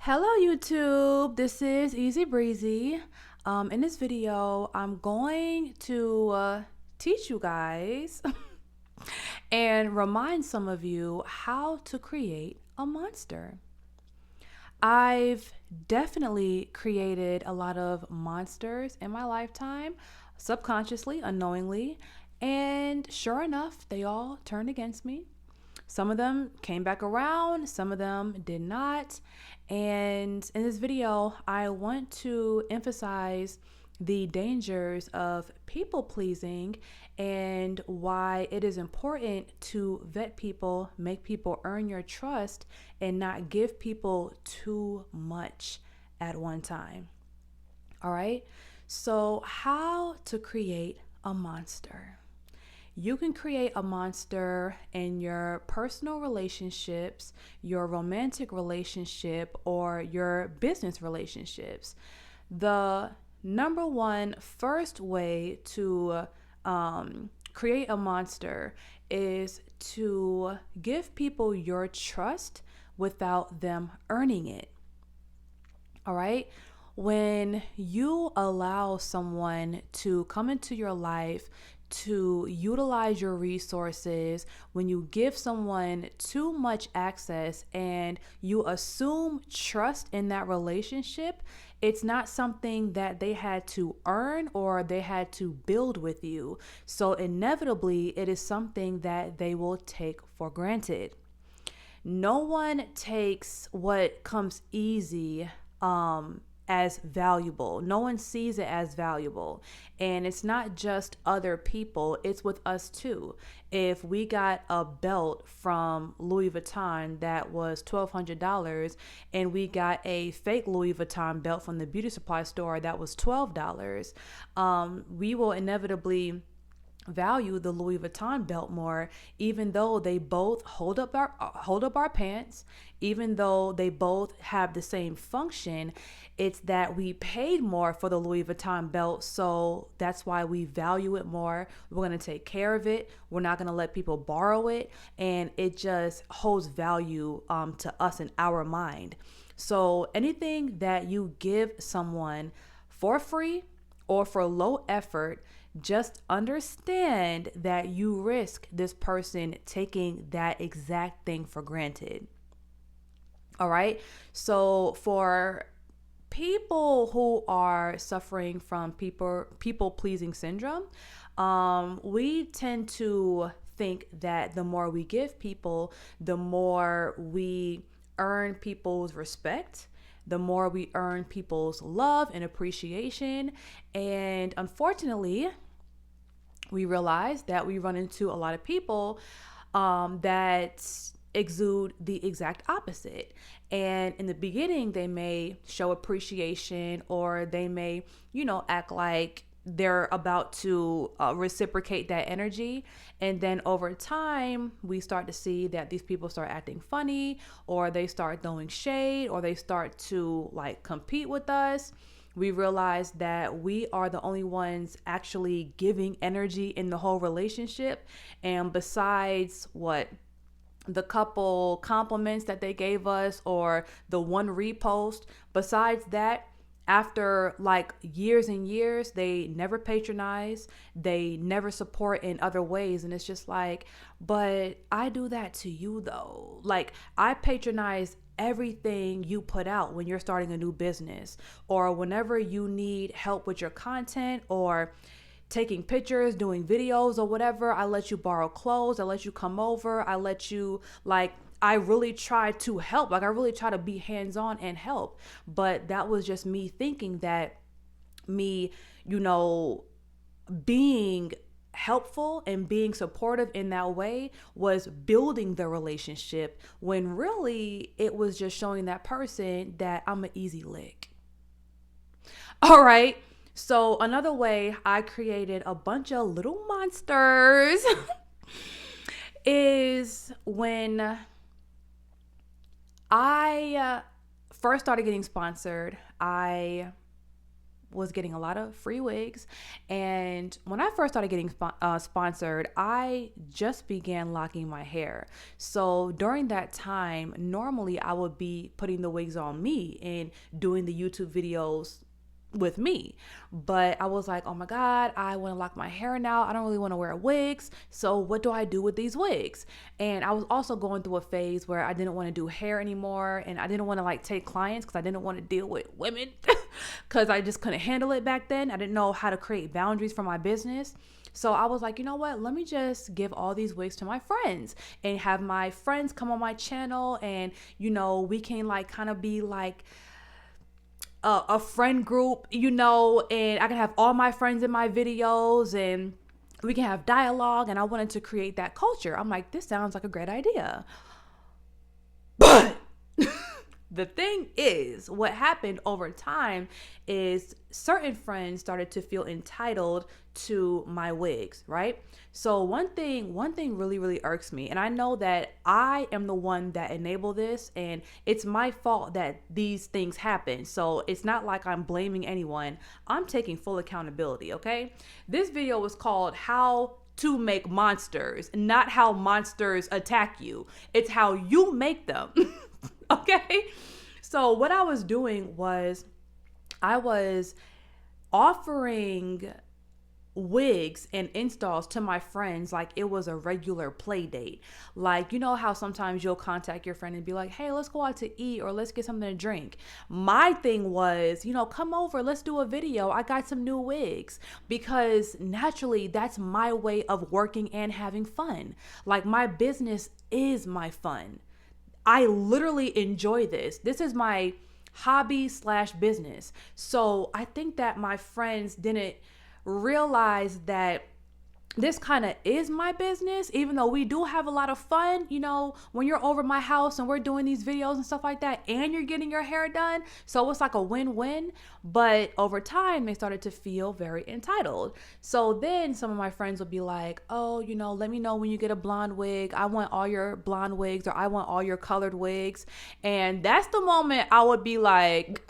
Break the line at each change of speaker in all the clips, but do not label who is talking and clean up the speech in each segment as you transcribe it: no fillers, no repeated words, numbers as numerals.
Hello YouTube, this is Easy Breezy. In this video, I'm going to teach you guys and remind some of you how to create a monster. I've definitely created a lot of monsters in my lifetime, subconsciously, unknowingly, and sure enough, they all turned against me. Some of them came back around, some of them did not. And in this video, I want to emphasize the dangers of people pleasing and why it is important to vet people, make people earn your trust, and not give people too much at one time. All right. So, how to create a monster? You can create a monster in your personal relationships, your romantic relationship, or your business relationships. The number one first way to create a monster is to give people your trust without them earning it. All right. When you allow someone to come into your life, to utilize your resources, when you give someone too much access and you assume trust in that relationship, it's not something that they had to earn or they had to build with you. So inevitably, it is something that they will take for granted. No one takes what comes easy as valuable. No one sees it as valuable. And it's not just other people, it's with us too. If we got a belt from Louis Vuitton that was $1,200 and we got a fake Louis Vuitton belt from the beauty supply store that was $12, we will inevitably value the Louis Vuitton belt more, even though they both hold up our pants, even though they both have the same function. It's that we paid more for the Louis Vuitton belt, so that's why we value it more. We're going to take care of it. We're not going to let people borrow it, and it just holds value to us in our mind. So anything that you give someone for free or for low effort, just understand that you risk this person taking that exact thing for granted. All right. So for people who are suffering from people pleasing syndrome, we tend to think that the more we give people, the more we earn people's respect, the more we earn people's love and appreciation. And unfortunately, we realize that we run into a lot of people that exude the exact opposite. And in the beginning, they may show appreciation, or they may, act like they're about to reciprocate that energy. And then over time, we start to see that these people start acting funny, or they start throwing shade, or they start to compete with us. We realize that we are the only ones actually giving energy in the whole relationship. And besides the couple compliments that they gave us, or the one repost, besides that, after years and years, they never patronize, they never support in other ways. And it's just but I do that to you though. I patronize everything you put out when you're starting a new business, or whenever you need help with your content, or taking pictures, doing videos, or whatever. I let you borrow clothes, I let you come over, I let you I really try to help. I really try to be hands-on and help. But that was just me thinking that me, being helpful and being supportive in that way was building the relationship, when really it was just showing that person that I'm an easy lick. All right. So another way I created a bunch of little monsters is when I first started getting sponsored. I was getting a lot of free wigs. And when I first started getting sponsored, I just began locking my hair. So during that time, normally I would be putting the wigs on me and doing the YouTube videos with me. But I was like, oh my God, I want to lock my hair now. I don't really want to wear wigs. So what do I do with these wigs? And I was also going through a phase where I didn't want to do hair anymore. And I didn't want to like take clients because I didn't want to deal with women because I just couldn't handle it back then. I didn't know how to create boundaries for my business. So I was like, you know what? Let me just give all these wigs to my friends and have my friends come on my channel. And, you know, we can like kind of be like a friend group, you know, and I can have all my friends in my videos and we can have dialogue. And I wanted to create that culture. I'm like, this sounds like a great idea. But the thing is, what happened over time is certain friends started to feel entitled to my wigs, right? So one thing really irks me, and I know that I am the one that enabled this, and it's my fault that these things happen. So it's not like I'm blaming anyone. I'm taking full accountability, okay? This video was called How to Make Monsters, not how monsters attack you. It's how you make them. Okay? So what I was doing was I was offering wigs and installs to my friends like it was a regular play date. Like, you know how sometimes you'll contact your friend and be like, hey, let's go out to eat or let's get something to drink. My thing was, you know, come over, let's do a video. I got some new wigs, because naturally that's my way of working and having fun. Like, my business is my fun. I literally enjoy this. This is my hobby / business. So I think that my friends didn't realize that this kind of is my business, even though we do have a lot of fun, you know, when you're over my house and we're doing these videos and stuff like that, and you're getting your hair done. So it's like a win-win. But over time, they started to feel very entitled. So then some of my friends would be like, oh, you know, let me know when you get a blonde wig. I want all your blonde wigs, or I want all your colored wigs. And that's the moment I would be like,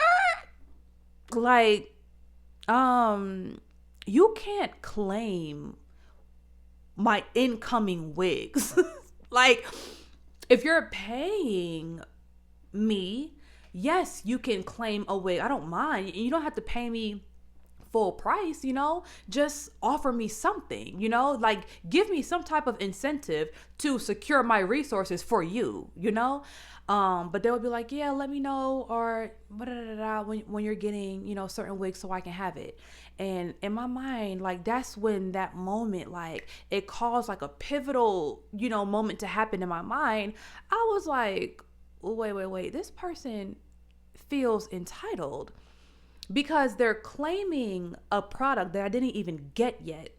you can't claim my incoming wigs. Like, if you're paying me, yes, you can claim a wig. I don't mind. You don't have to pay me full price, you know, just offer me something, you know, like give me some type of incentive to secure my resources for you, you know. But they would be like, yeah, let me know, or when you're getting, you know, certain wigs so I can have it. And in my mind, like, that's when that moment, like, it caused like a pivotal, you know, moment to happen in my mind. I was like, wait, this person feels entitled because they're claiming a product that I didn't even get yet.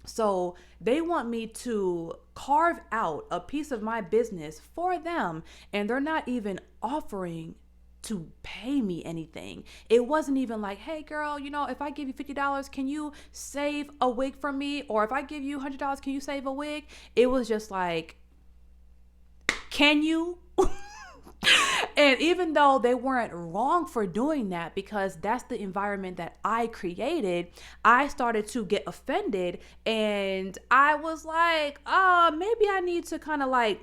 So they want me to carve out a piece of my business for them, and they're not even offering to pay me anything. It wasn't even like, hey girl, you know, if I give you $50, can you save a wig from me? Or if I give you $100, can you save a wig? It was just like, can you? And even though they weren't wrong for doing that, because that's the environment that I created, I started to get offended. And I was like, maybe I need to kind of like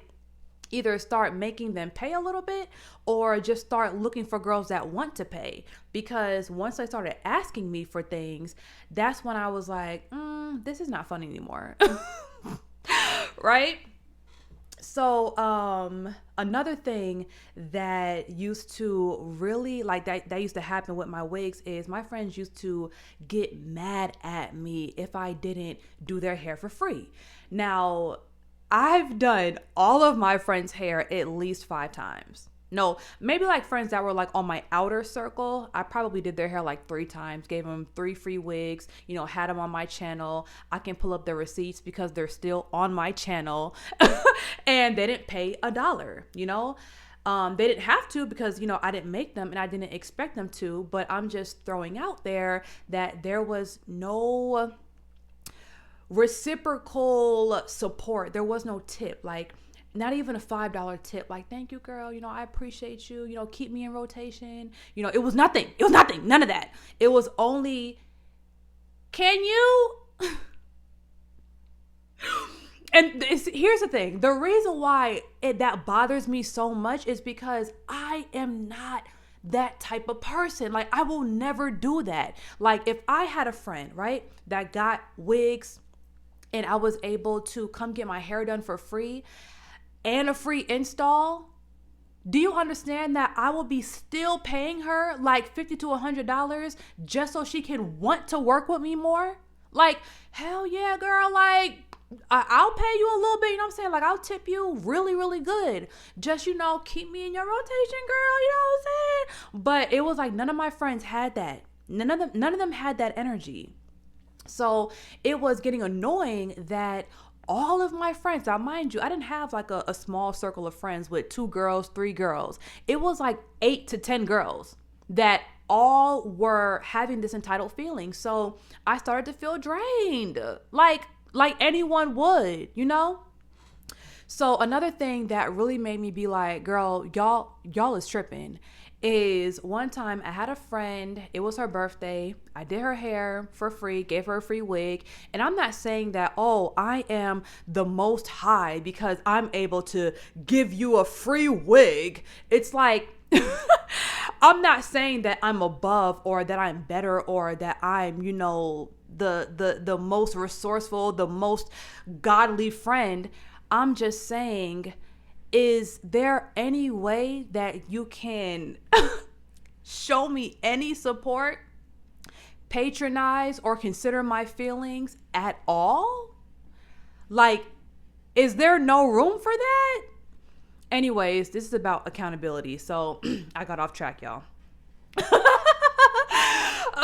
either start making them pay a little bit, or just start looking for girls that want to pay. Because once they started asking me for things, that's when I was like, this is not fun anymore. Right? So another thing that used to really like that used to happen with my wigs is my friends used to get mad at me if I didn't do their hair for free. Now, I've done all of my friends' hair at least 5 times. No, maybe like friends that were like on my outer circle, I probably did their hair like 3 times, gave them 3 free wigs, you know, had them on my channel. I can pull up their receipts because they're still on my channel. And they didn't pay $1, you know. They didn't have to, because, you know, I didn't make them and I didn't expect them to, but I'm just throwing out there that there was no reciprocal support. There was no tip. Like, not even a $5 tip. Like, thank you, girl. I appreciate you. Keep me in rotation. It was nothing. It was nothing. None of that. It was only, can you? And here's the thing. The reason why that bothers me so much is because I am not that type of person. Like, I will never do that. Like, if I had a friend, right, that got wigs and I was able to come get my hair done for free and a free install, do you understand that I will be still paying her like $50 to $100 just so she can want to work with me more? Like, hell yeah, girl. Like, I'll pay you a little bit, you know what I'm saying? Like, I'll tip you really, really good. Just, keep me in your rotation, girl, you know what I'm saying? But it was like none of my friends had that. None of them had that energy. So it was getting annoying that all of my friends, now mind you, I didn't have like a small circle of friends with 2 girls, 3 girls. It was like 8 to 10 girls that all were having this entitled feeling. So I started to feel drained. Like anyone would, So another thing that really made me be like, girl, y'all is tripping, is one time I had a friend, it was her birthday. I did her hair for free, gave her a free wig. And I'm not saying that, oh, I am the most high because I'm able to give you a free wig. It's like, I'm not saying that I'm above or that I'm better or that I'm, the most resourceful, the most godly friend. I'm just saying, is there any way that you can show me any support, patronize, or consider my feelings at all? Like, is there no room for that? Anyways, this is about accountability. So I got off track, y'all.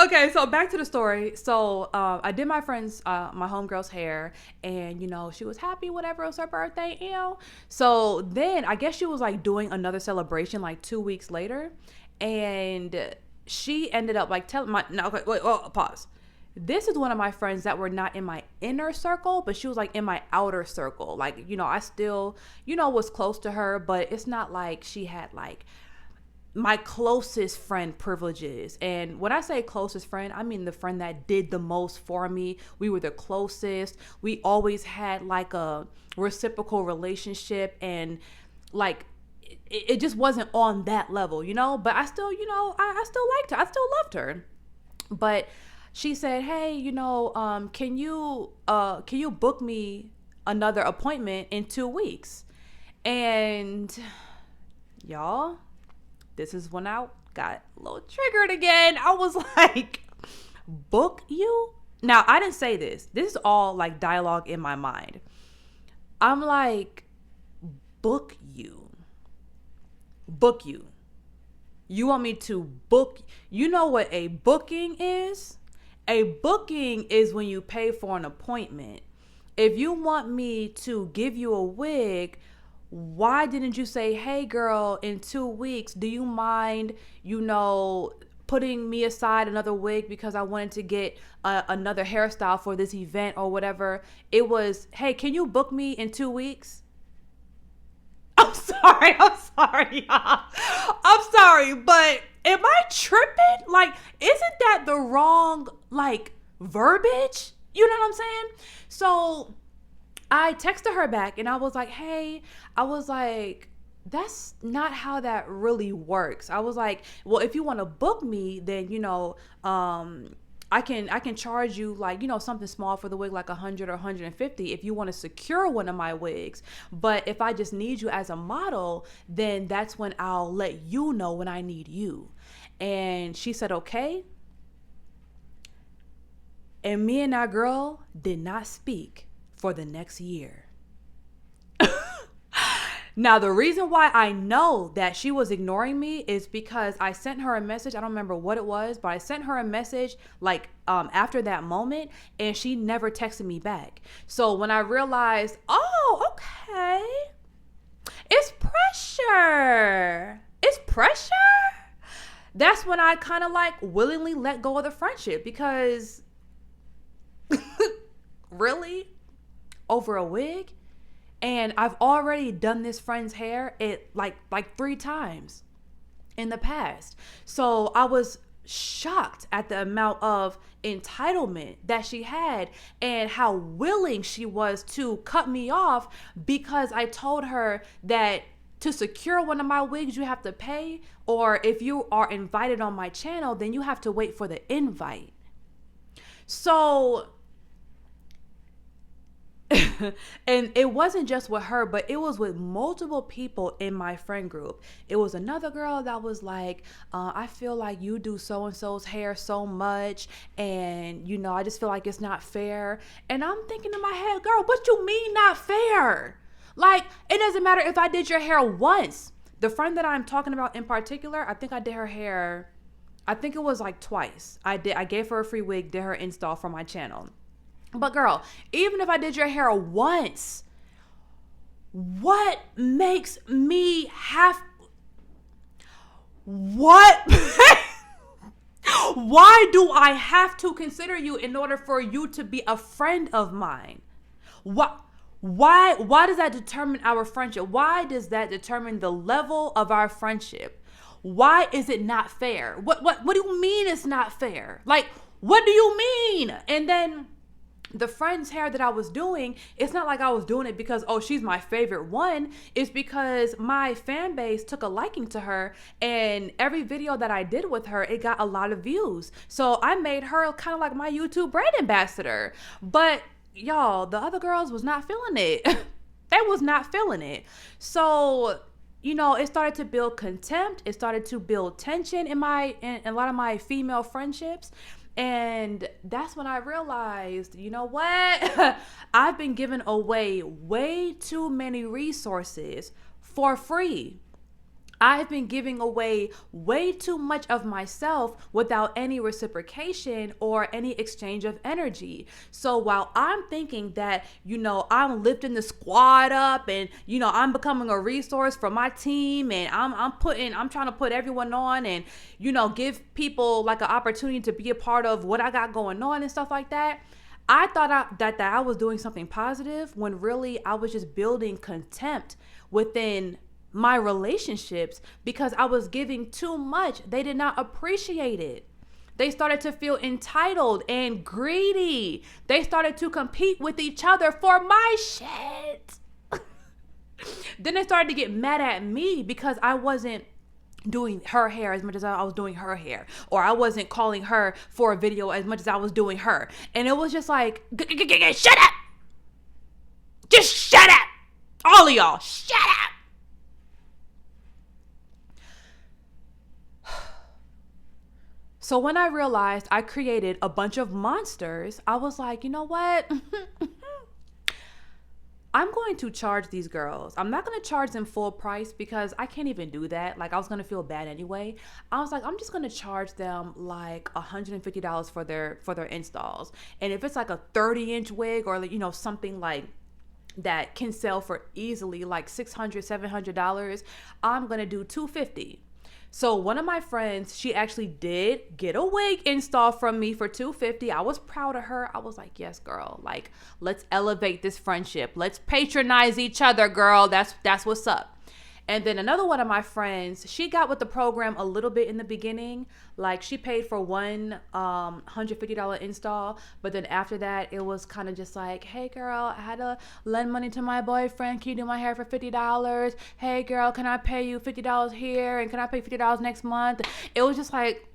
Okay, so back to the story. So I did my friend's, my homegirl's hair, and she was happy, whatever, it was her birthday, So then I guess she was like doing another celebration like 2 weeks later, and she ended up like telling my, no, okay, wait, pause. This is one of my friends that were not in my inner circle, but she was like in my outer circle. Like, I still, was close to her, but it's not like she had like my closest friend privileges. And when I say closest friend, I mean the friend that did the most for me. We were the closest. We always had like a reciprocal relationship, and like it just wasn't on that level, but I still, I still liked her. I still loved her. But she said, hey, can you book me another appointment in 2 weeks? And y'all, this is when I got a little triggered again. I was like, book you? Now, I didn't say this. This is all like dialogue in my mind. I'm like, book you. Book you. You want me to book? You know what a booking is? A booking is when you pay for an appointment. If you want me to give you a wig, why didn't you say, hey girl, in 2 weeks, do you mind, putting me aside another wig because I wanted to get another hairstyle for this event or whatever? It was, hey, can you book me in 2 weeks? I'm sorry, y'all. I'm sorry, but am I tripping? Like, isn't that the wrong, like, verbiage? You know what I'm saying? So I texted her back and I was like, hey, that's not how that really works. I was like, well, if you want to book me, then, I can charge you like, something small for the wig, like 100 or 150 if you want to secure one of my wigs. But if I just need you as a model, then that's when I'll let you know when I need you. And she said, okay. And me and that girl did not speak for the next year. Now, the reason why I know that she was ignoring me is because I sent her a message. I don't remember what it was, but I sent her a message like after that moment, and she never texted me back. So when I realized, oh, okay, it's pressure. It's pressure. That's when I kind of like willingly let go of the friendship, because really, over a wig? And I've already done this friend's hair like 3 times in the past. So I was shocked at the amount of entitlement that she had and how willing she was to cut me off because I told her that to secure one of my wigs you have to pay, or if you are invited on my channel then you have to wait for the invite. So and it wasn't just with her, but it was with multiple people in my friend group. It was another girl that was like, I feel like you do so and so's hair so much, and I just feel like it's not fair. And I'm thinking in my head, girl, what you mean not fair? Like, it doesn't matter if I did your hair once. The friend that I'm talking about in particular, I think I did her hair, I think it was like twice. I gave her a free wig, did her install for my channel. But girl, even if I did your hair once, what makes me what? Why do I have to consider you in order for you to be a friend of mine? Why does that determine our friendship? Why does that determine the level of our friendship? Why is it not fair? What do you mean it's not fair? Like, what do you mean? And then the friend's hair that I was doing, it's not like I was doing it because, oh, she's my favorite one. It's because my fan base took a liking to her, and every video that I did with her, it got a lot of views. So I made her kind of like my YouTube brand ambassador. But y'all, the other girls was not feeling it. They was not feeling it. So it started to build contempt. It started to build tension in a lot of my female friendships. And that's when I realized, you know what? I've been giving away way too many resources for free. I've been giving away way too much of myself without any reciprocation or any exchange of energy. So while I'm thinking that, I'm lifting the squad up and, I'm becoming a resource for my team, and I'm trying to put everyone on and, give people like an opportunity to be a part of what I got going on and stuff like that. I thought that I was doing something positive when really I was just building contempt within my relationships because I was giving too much. They did not appreciate it. They started to feel entitled and greedy. They started to compete with each other for my shit. Then they started to get mad at me because I wasn't doing her hair as much as I was doing her hair, or I wasn't calling her for a video as much as I was doing her. And it was just like, shut up. Just shut up. All of y'all, shut up. So when I realized I created a bunch of monsters, I was like, you know what? I'm going to charge these girls. I'm not going to charge them full price because I can't even do that. Like, I was going to feel bad anyway. I was like, I'm just going to charge them like $150 for their installs. And if it's like a 30-inch wig or, something like that can sell for easily like $600, $700, I'm going to do $250. So one of my friends, she actually did get a wig installed from me for $250. I was proud of her. I was like, yes, girl, like, let's elevate this friendship. Let's patronize each other, girl. That's what's up. And then another one of my friends, she got with the program a little bit in the beginning. Like, she paid for one $150 install. But then after that, it was kind of just like, hey, girl, I had to lend money to my boyfriend. Can you do my hair for $50? Hey, girl, can I pay you $50 here? And can I pay $50 next month? It was just like,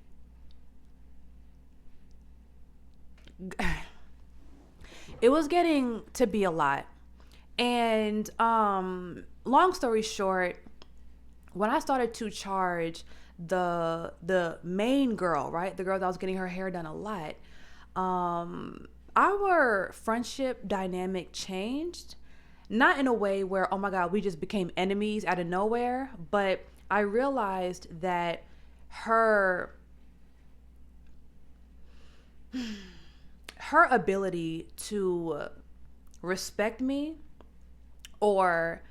it was getting to be a lot. And long story short, when I started to charge the main girl, right, the girl that was getting her hair done a lot, our friendship dynamic changed. Not in a way where, oh my God, we just became enemies out of nowhere, but I realized that her ability to respect me or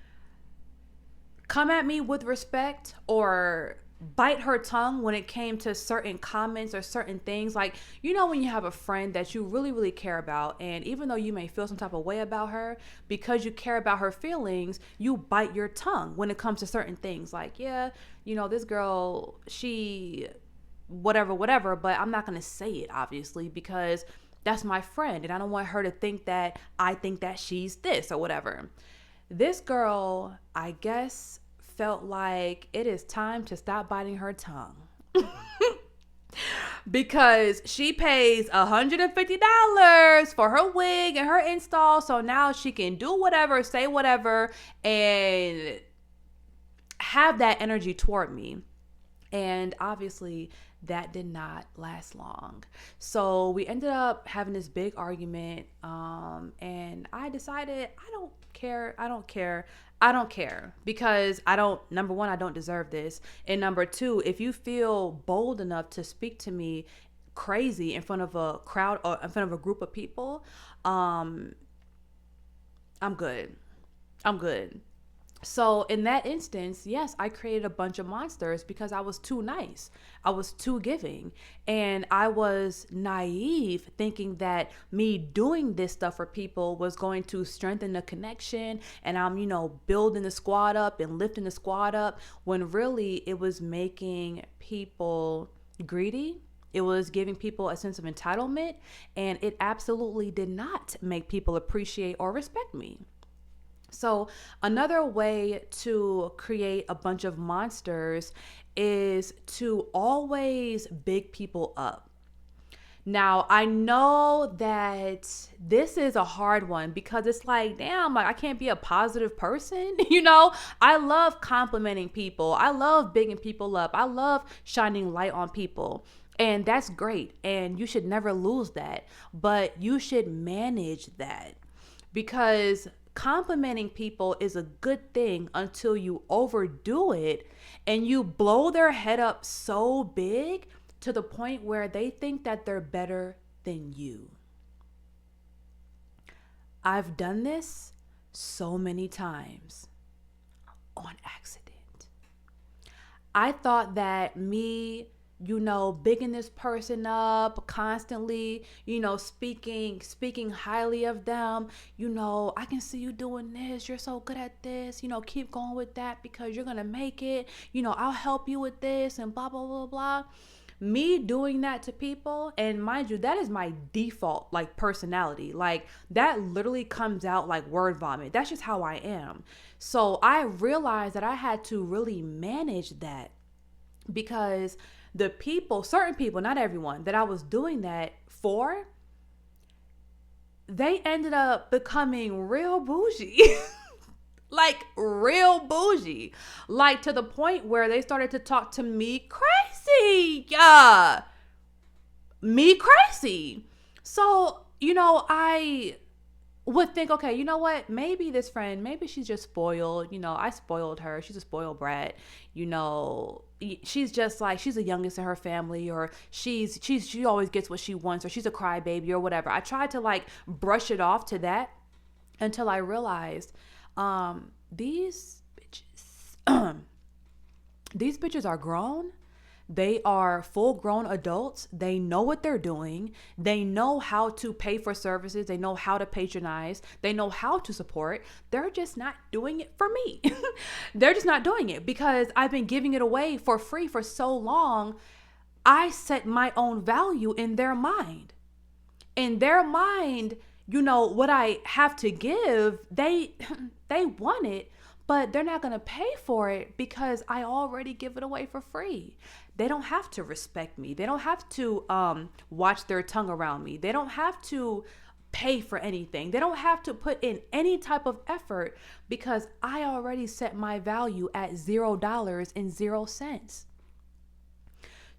come at me with respect or bite her tongue when it came to certain comments or certain things. Like, you know, when you have a friend that you really, really care about, and even though you may feel some type of way about her, because you care about her feelings, you bite your tongue when it comes to certain things. Like, yeah, you know, this girl, she, whatever, but I'm not going to say it, obviously, because that's my friend, and I don't want her to think that I think that she's this or whatever. This girl, I guess, felt like it is time to stop biting her tongue. Because she pays $150 for her wig and her install, so now she can do whatever, say whatever, and have that energy toward me. And obviously, that did not last long. So we ended up having this big argument. And I decided I don't care. Because number one, I don't deserve this. And number two, if you feel bold enough to speak to me crazy in front of a crowd or in front of a group of people, I'm good. So in that instance, yes, I created a bunch of monsters because I was too nice. I was too giving. And I was naive thinking that me doing this stuff for people was going to strengthen the connection. And I'm, building the squad up and lifting the squad up, when really it was making people greedy. It was giving people a sense of entitlement. And it absolutely did not make people appreciate or respect me. So another way to create a bunch of monsters is to always big people up. Now, I know that this is a hard one because it's like, damn, like I can't be a positive person. I love complimenting people. I love bigging people up. I love shining light on people. And that's great. And you should never lose that. But you should manage that, because complimenting people is a good thing until you overdo it and you blow their head up so big to the point where they think that they're better than you. I've done this so many times on accident. I thought that me bigging this person up constantly, speaking highly of them, I can see you doing this, you're so good at this, keep going with that because you're gonna make it, I'll help you with this and blah, blah, blah, blah. Me doing that to people, and mind you, that is my default personality. That literally comes out like word vomit. That's just how I am. So I realized that I had to really manage that, because the people, certain people, not everyone, that I was doing that for, they ended up becoming real bougie. Real bougie. To the point where they started to talk to me crazy. Yeah. Me crazy. So, I would think, okay, you know what? Maybe this friend, maybe she's just spoiled. I spoiled her. She's a spoiled brat. She's just she's the youngest in her family, or she always gets what she wants, or she's a crybaby or whatever. I tried to brush it off to that until I realized these bitches are grown. They are full-grown adults. They know what they're doing. They know how to pay for services. They know how to patronize. They know how to support. They're just not doing it for me. They're just not doing it because I've been giving it away for free for so long. I set my own value in their mind. In their mind, what I have to give, they want it, but they're not going to pay for it because I already give it away for free. They don't have to respect me. They don't have to watch their tongue around me. They don't have to pay for anything. They don't have to put in any type of effort because I already set my value at $0 and 0 cents.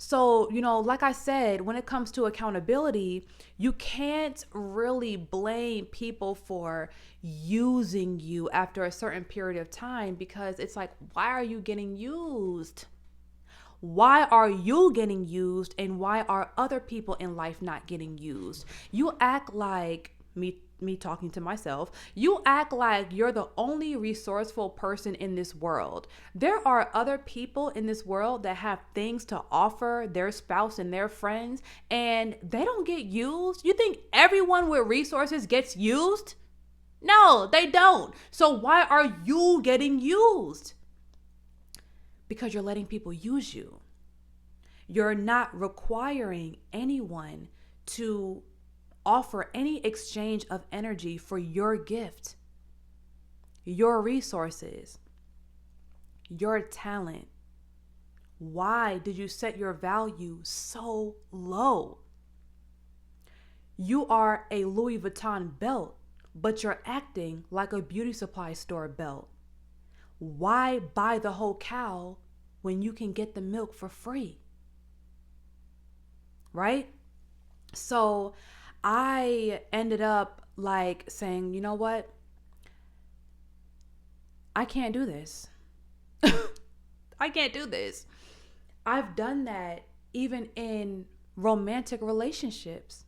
So, like I said, when it comes to accountability, you can't really blame people for using you after a certain period of time, because it's why are you getting used? Why are you getting used, and why are other people in life not getting used? You act like me me talking to myself, you act like you're the only resourceful person in this world. There are other people in this world that have things to offer their spouse and their friends, and they don't get used. You think everyone with resources gets used? No, they don't. So why are you getting used? Because you're letting people use you. You're not requiring anyone to offer any exchange of energy for your gift, your resources, your talent. Why did you set your value so low? You are a Louis Vuitton belt, but you're acting like a beauty supply store belt. Why buy the whole cow when you can get the milk for free? Right? So I ended up like saying, you know what? I can't do this. I can't do this. I've done that even in romantic relationships.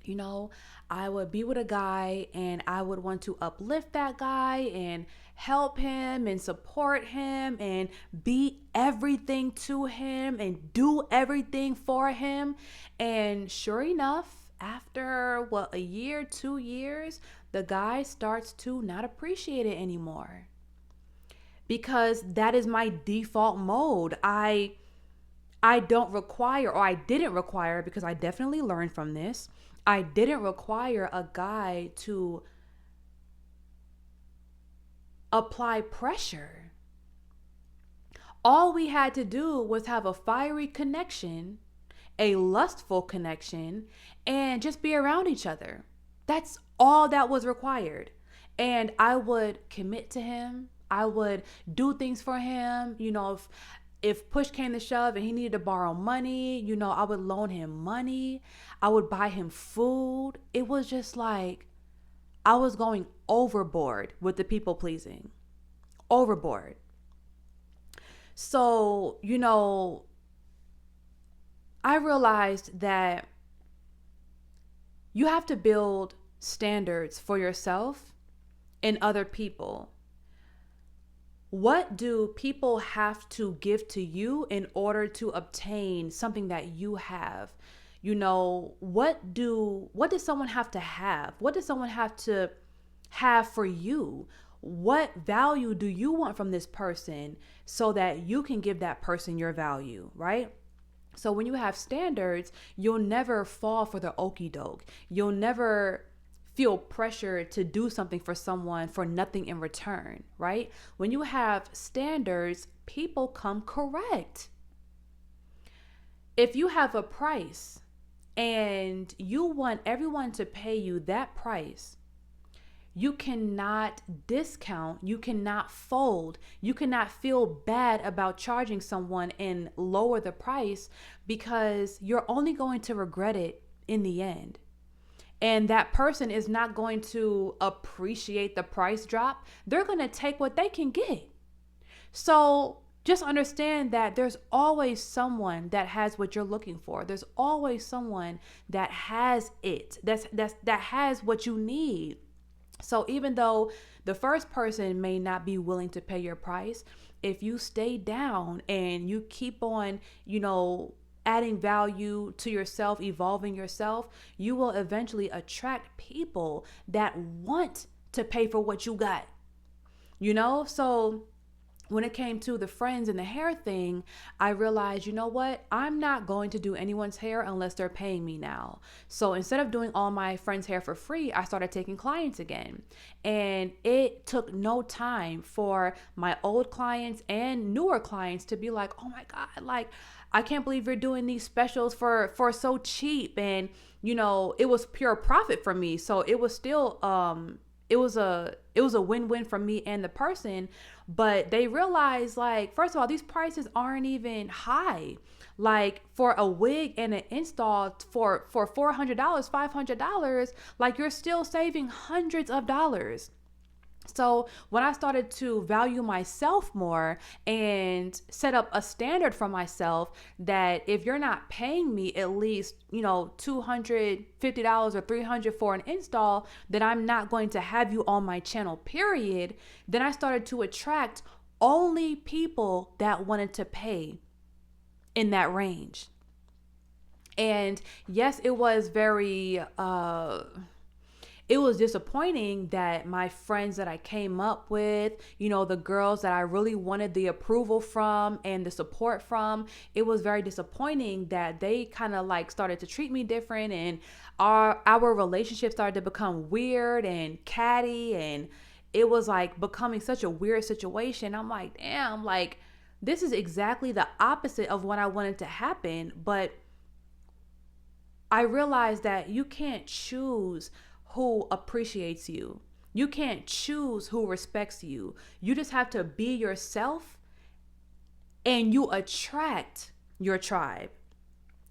You know, I would be with a guy and I would want to uplift that guy and help him and support him and be everything to him and do everything for him. And sure enough, after a year, 2 years, the guy starts to not appreciate it anymore. Because that is my default mode. I don't require, or I didn't require, because I definitely learned from this. I didn't require a guy to apply pressure. All we had to do was have a fiery connection, a lustful connection, and just be around each other. That's all that was required. And I would commit to him. I would do things for him. You know, if push came to shove and he needed to borrow money, you know, I would loan him money. I would buy him food. It was just like I was going overboard with the people pleasing. Overboard. So, you know, I realized that you have to build standards for yourself and other people. What do people have to give to you in order to obtain something that you have? You know, what does someone have to have? What does someone have to have for you? What value do you want from this person so that you can give that person your value, right? So when you have standards, you'll never fall for the okie doke. You'll never feel pressure to do something for someone for nothing in return, right? When you have standards, people come correct. If you have a price and you want everyone to pay you that price, you cannot discount, you cannot fold, you cannot feel bad about charging someone and lower the price, because you're only going to regret it in the end. And that person is not going to appreciate the price drop. They're going to take what they can get. So just understand that there's always someone that has what you're looking for. There's always someone that has it, that has what you need. So even though the first person may not be willing to pay your price, if you stay down and you keep on, you know, adding value to yourself, evolving yourself, you will eventually attract people that want to pay for what you got. You know, so when it came to the friends and the hair thing, I realized, you know what? I'm not going to do anyone's hair unless they're paying me now. So instead of doing all my friends' hair for free, I started taking clients again. And it took no time for my old clients and newer clients to be like, oh my God, like, I can't believe you're doing these specials for so cheap. And, you know, it was pure profit for me. So it was still, it was a win-win for me and the person. But they realized, like, first of all, these prices aren't even high. Like for a wig and an install for $400, $500, like you're still saving hundreds of dollars. So when I started to value myself more and set up a standard for myself that if you're not paying me at least, $250 or $300 for an install, then I'm not going to have you on my channel, period. Then I started to attract only people that wanted to pay in that range. And yes, it was it was disappointing that my friends that I came up with, the girls that I really wanted the approval from and the support from, it was very disappointing that they kind of like started to treat me different, and our relationship started to become weird and catty, and it was like becoming such a weird situation. I'm like, damn, like this is exactly the opposite of what I wanted to happen. But I realized that you can't choose who appreciates you. You can't choose who respects you. You just have to be yourself, and you attract your tribe.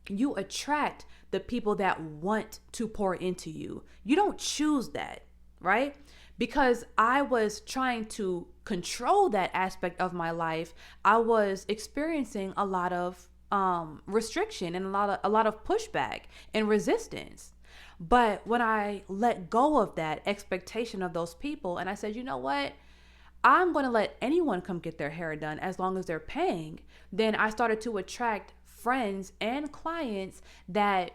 You attract the people that want to pour into you. You don't choose that, right? Because I was trying to control that aspect of my life, I was experiencing a lot of restriction and a lot of pushback and resistance. But when I let go of that expectation of those people and I said, you know what? I'm going to let anyone come get their hair done as long as they're paying. Then I started to attract friends and clients that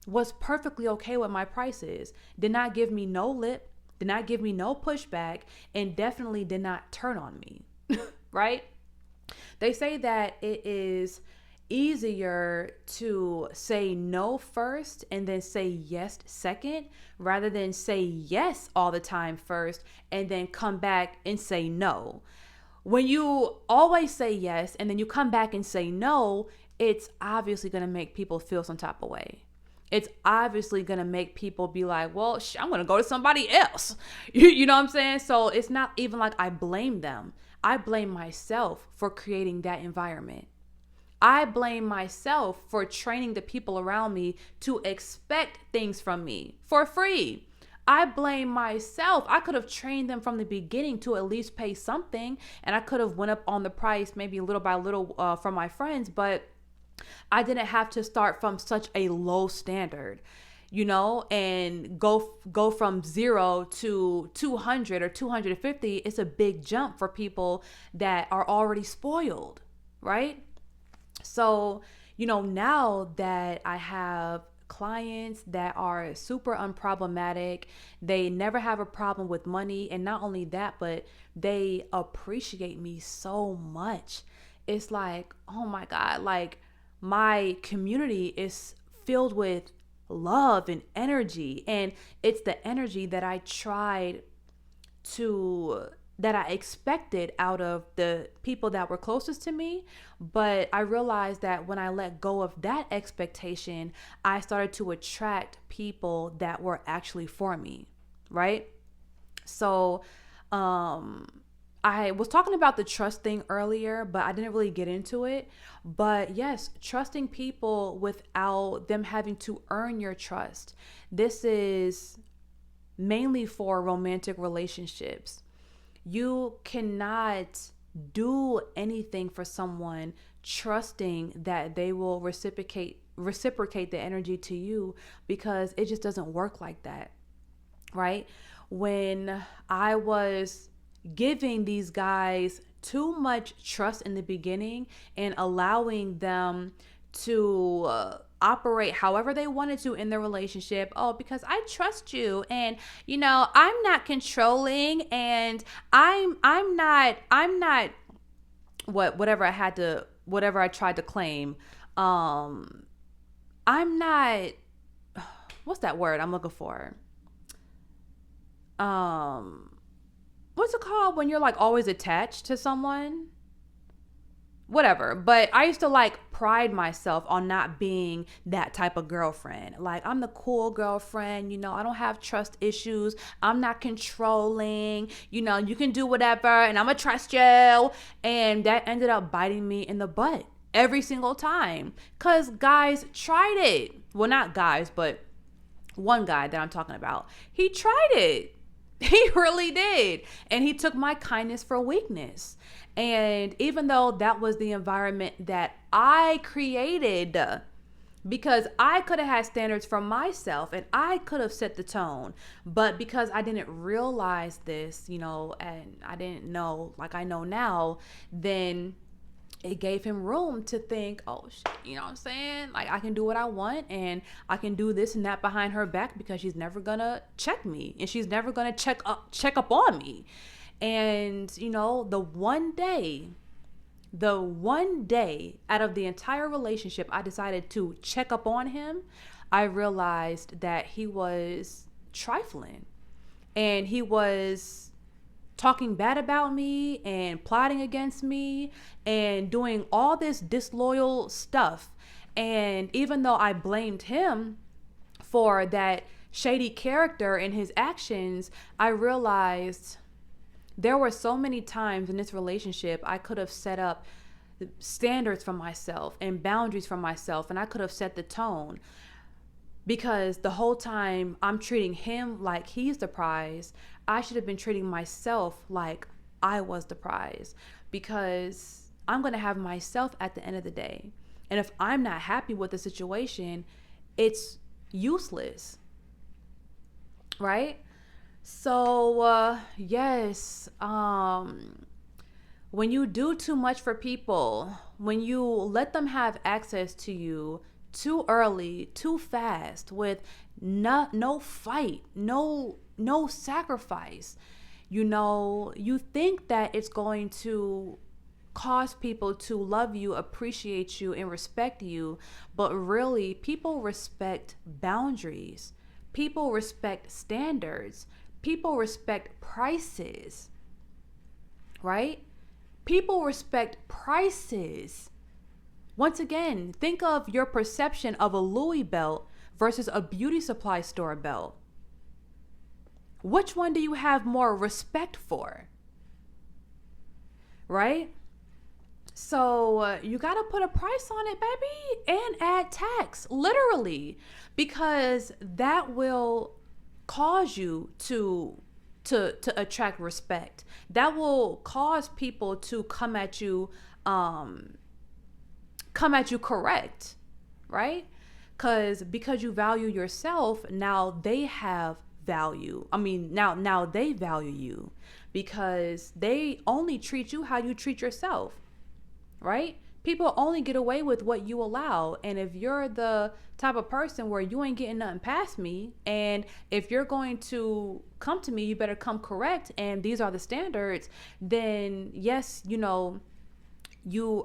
was perfectly okay with my prices, did not give me no lip, did not give me no pushback, and definitely did not turn on me, right? They say that it is easier to say no first and then say yes second, rather than say yes all the time first and then come back and say no. When you always say yes and then you come back and say no, it's obviously going to make people feel some type of way. It's obviously going to make people be like, well, I'm going to go to somebody else. You know what I'm saying? So it's not even like I blame them. I blame myself for creating that environment. I blame myself for training the people around me to expect things from me for free. I blame myself. I could have trained them from the beginning to at least pay something, and I could have went up on the price maybe little by little from my friends, but I didn't have to start from such a low standard, and go from 0 to 200 or 250. It's a big jump for people that are already spoiled, right? So, now that I have clients that are super unproblematic, they never have a problem with money. And not only that, but they appreciate me so much. It's like, oh my God, like my community is filled with love and energy. And it's the energy that I expected out of the people that were closest to me. But I realized that when I let go of that expectation, I started to attract people that were actually for me, right? So I was talking about the trust thing earlier, but I didn't really get into it. But yes, trusting people without them having to earn your trust. This is mainly for romantic relationships. You cannot do anything for someone trusting that they will reciprocate the energy to you, because it just doesn't work like that, right? When I was giving these guys too much trust in the beginning and allowing them to operate however they wanted to in their relationship. Oh, because I trust you, and I'm not controlling, and I'm not whatever I tried to claim. I'm not, what's that word I'm looking for? What's it called when you're like always attached to someone? Whatever. But I used to like pride myself on not being that type of girlfriend. Like, I'm the cool girlfriend, I don't have trust issues. I'm not controlling, you can do whatever and I'm gonna trust you. And that ended up biting me in the butt every single time. 'Cause guys tried it. Well, not guys, but one guy that I'm talking about. He tried it. He really did. And he took my kindness for weakness. And even though that was the environment that I created, because I could have had standards for myself and I could have set the tone, but because I didn't realize this, and I didn't know like I know now, then it gave him room to think, oh shit, you know what I'm saying? Like, I can do what I want and I can do this and that behind her back because she's never gonna check me and she's never gonna check up on me. And the one day out of the entire relationship I decided to check up on him, I realized that he was trifling and he was talking bad about me and plotting against me and doing all this disloyal stuff. And even though I blamed him for that shady character and his actions, I realized there were so many times in this relationship I could have set up standards for myself and boundaries for myself, and I could have set the tone. Because the whole time I'm treating him like he's the prize, I should have been treating myself like I was the prize, because I'm going to have myself at the end of the day. And if I'm not happy with the situation, it's useless, right? So, yes, when you do too much for people, when you let them have access to you too early, too fast, with no fight, no sacrifice, you think that it's going to cause people to love you, appreciate you, and respect you. But really, people respect boundaries. People respect standards. People respect prices, right? People respect prices. Once again, think of your perception of a Louis belt versus a beauty supply store belt. Which one do you have more respect for? Right? So you got to put a price on it, baby, and add tax, literally, because that will cause you to attract respect. That will cause people to come at you correct, right? Because you value yourself, now they have value. I mean, now they value you because they only treat you how you treat yourself, right? People only get away with what you allow. And if you're the type of person where you ain't getting nothing past me, and if you're going to come to me, you better come correct, and these are the standards, then yes, you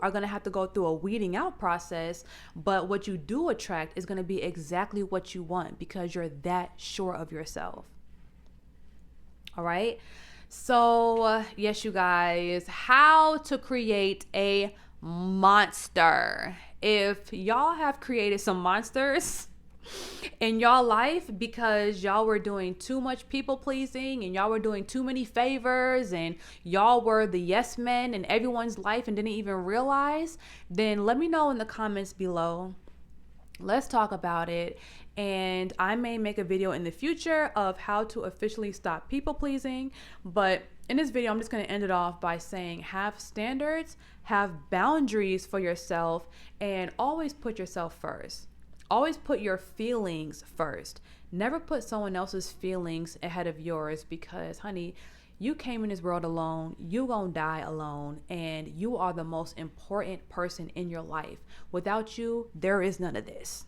are going to have to go through a weeding out process, but what you do attract is going to be exactly what you want because you're that sure of yourself. All right. So, yes, you guys, how to create a monster. If y'all have created some monsters in y'all life because y'all were doing too much people pleasing and y'all were doing too many favors and y'all were the yes men in everyone's life and didn't even realize, then let me know in the comments below. Let's talk about it. And I may make a video in the future of how to officially stop people pleasing. But in this video, I'm just going to end it off by saying have standards, have boundaries for yourself, and always put yourself first. Always put your feelings first. Never put someone else's feelings ahead of yours because, honey, you came in this world alone. You gonna die alone, and you are the most important person in your life. Without you, there is none of this.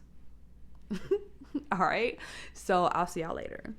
All right. So I'll see y'all later.